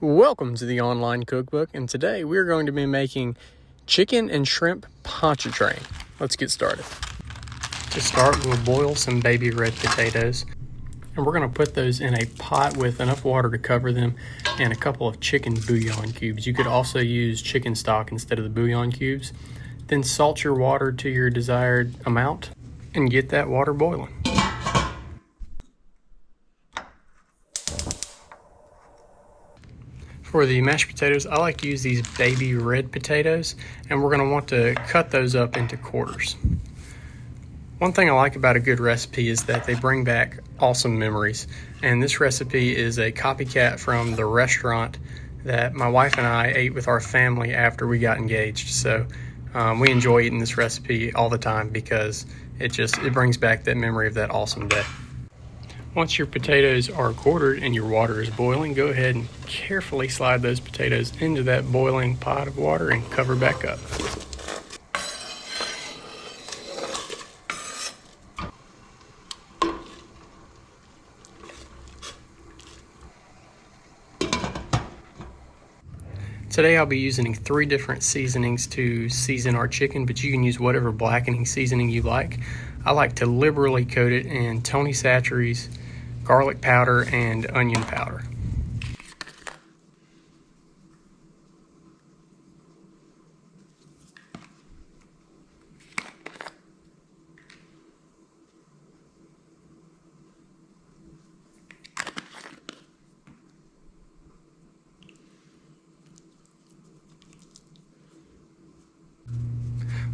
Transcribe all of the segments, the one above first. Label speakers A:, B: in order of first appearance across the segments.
A: Welcome to the online cookbook, and today we're going to be making chicken and shrimp pontchartrain. Let's get started. To start, we'll boil some baby red potatoes, and we're going to put those in a pot with enough water to cover them and a couple of chicken bouillon cubes. You could also use chicken stock instead of the bouillon cubes. Then salt your water to your desired amount and get that water boiling. For the mashed potatoes, I like to use these baby red potatoes, and we're going to want to cut those up into quarters. One thing I like about a good recipe is that they bring back awesome memories, and this recipe is a copycat from the restaurant that my wife and I ate with our family after we got engaged. So we enjoy eating this recipe all the time because it brings back that memory of that awesome day. Once your potatoes are quartered and your water is boiling, go ahead and carefully slide those potatoes into that boiling pot of water and cover back up. Today I'll be using 3 different seasonings to season our chicken, but you can use whatever blackening seasoning you like. I like to liberally coat it in Tony Chachere's garlic powder and onion powder.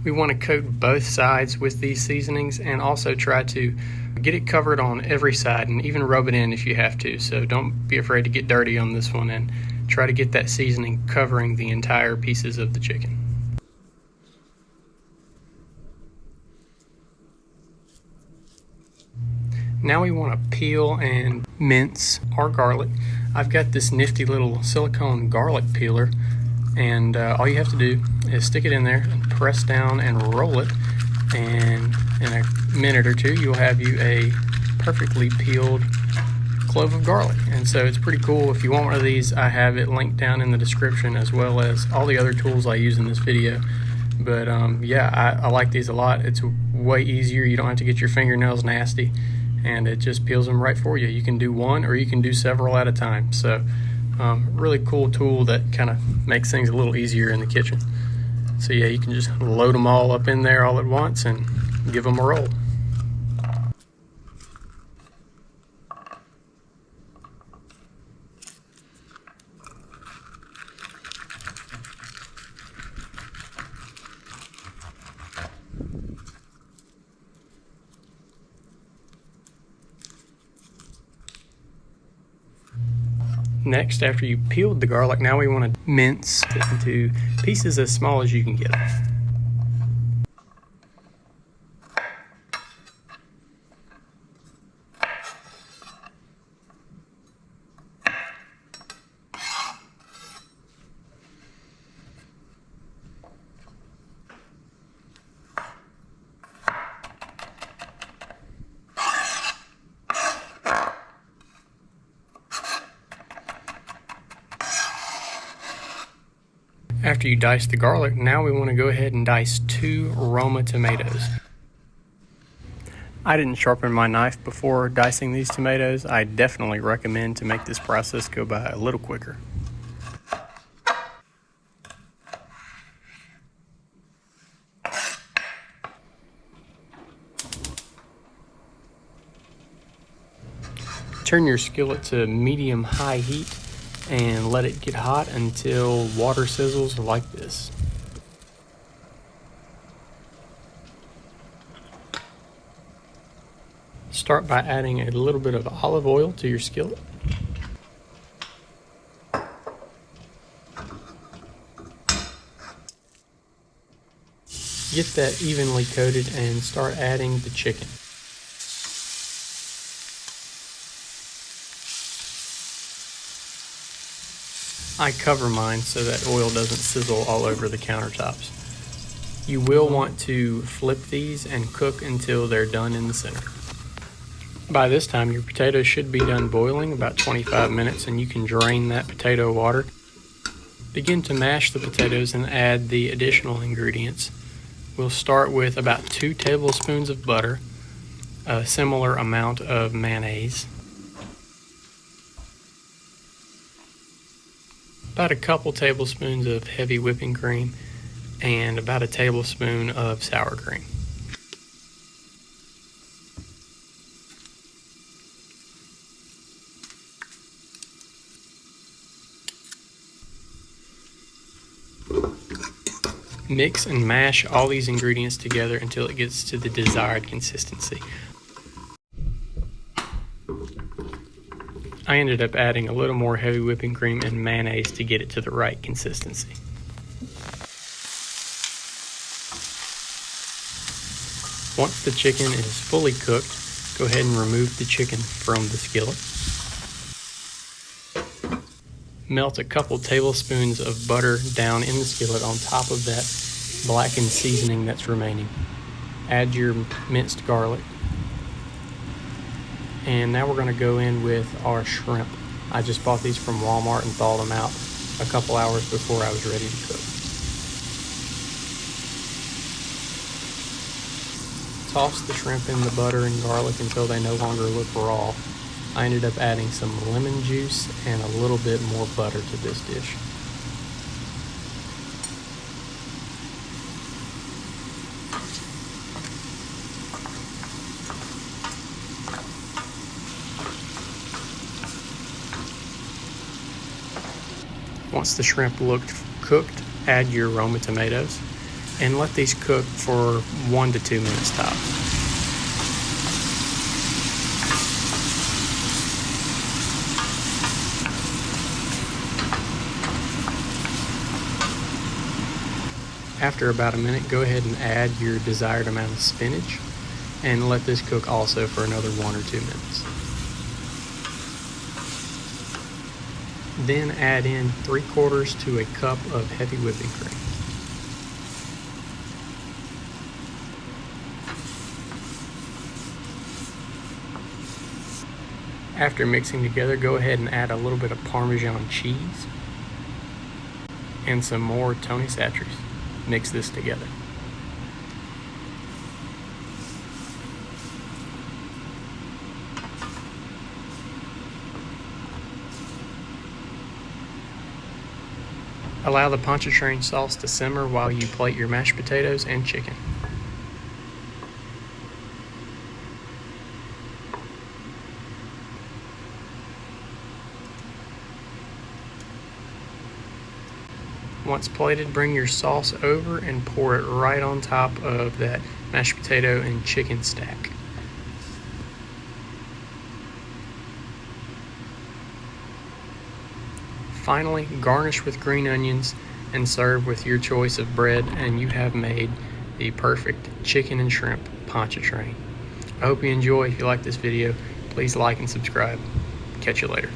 A: We want to coat both sides with these seasonings and also try to get it covered on every side and even rub it in if you have to. So don't be afraid to get dirty on this one and try to get that seasoning covering the entire pieces of the chicken. Now we want to peel and mince our garlic. I've got this nifty little silicone garlic peeler, and all you have to do is stick it in there and press down and roll it, and in a minute or two you'll have you a perfectly peeled clove of garlic. And so it's pretty cool. If you want one of these, I have it linked down in the description, as well as all the other tools I use in this video. But yeah, I like these a lot. It's way easier. You don't have to get your fingernails nasty, and it just peels them right for you. You can do one or you can do several at a time. So really cool tool that kind of makes things a little easier in the kitchen. So yeah, you can just load them all up in there all at once and give them a roll. Next, after you peeled the garlic, now we want to mince it into pieces as small as you can get them. After you dice the garlic, now we want to go ahead and dice 2 Roma tomatoes. I didn't sharpen my knife before dicing these tomatoes. I definitely recommend to make this process go by a little quicker. Turn your skillet to medium-high heat and let it get hot until water sizzles like this. Start by adding a little bit of olive oil to your skillet. Get that evenly coated and start adding the chicken. I cover mine so that oil doesn't sizzle all over the countertops. You will want to flip these and cook until they're done in the center. By this time, your potatoes should be done boiling, about 25 minutes, and you can drain that potato water. Begin to mash the potatoes and add the additional ingredients. We'll start with about 2 tablespoons of butter, a similar amount of mayonnaise, about a couple tablespoons of heavy whipping cream, and about a tablespoon of sour cream. Mix and mash all these ingredients together until it gets to the desired consistency. I ended up adding a little more heavy whipping cream and mayonnaise to get it to the right consistency. Once the chicken is fully cooked, go ahead and remove the chicken from the skillet. Melt a couple tablespoons of butter down in the skillet on top of that blackened seasoning that's remaining. Add your minced garlic. And now we're going to go in with our shrimp. I just bought these from Walmart and thawed them out a couple hours before I was ready to cook. Toss the shrimp in the butter and garlic until they no longer look raw. I ended up adding some lemon juice and a little bit more butter to this dish. Once the shrimp looked cooked, add your Roma tomatoes and let these cook for 1 to 2 minutes tops. After about a minute, go ahead and add your desired amount of spinach and let this cook also for another 1 or 2 minutes. Then add in 3/4 to a cup of heavy whipping cream. After mixing together, go ahead and add a little bit of Parmesan cheese and some more Tony Chachere's. Mix this together. Allow the Pontchartrain sauce to simmer while you plate your mashed potatoes and chicken. Once plated, bring your sauce over and pour it right on top of that mashed potato and chicken stack. Finally, garnish with green onions and serve with your choice of bread, and you have made the perfect chicken and shrimp Pontchartrain. I hope you enjoy. If you like this video, please like and subscribe. Catch you later.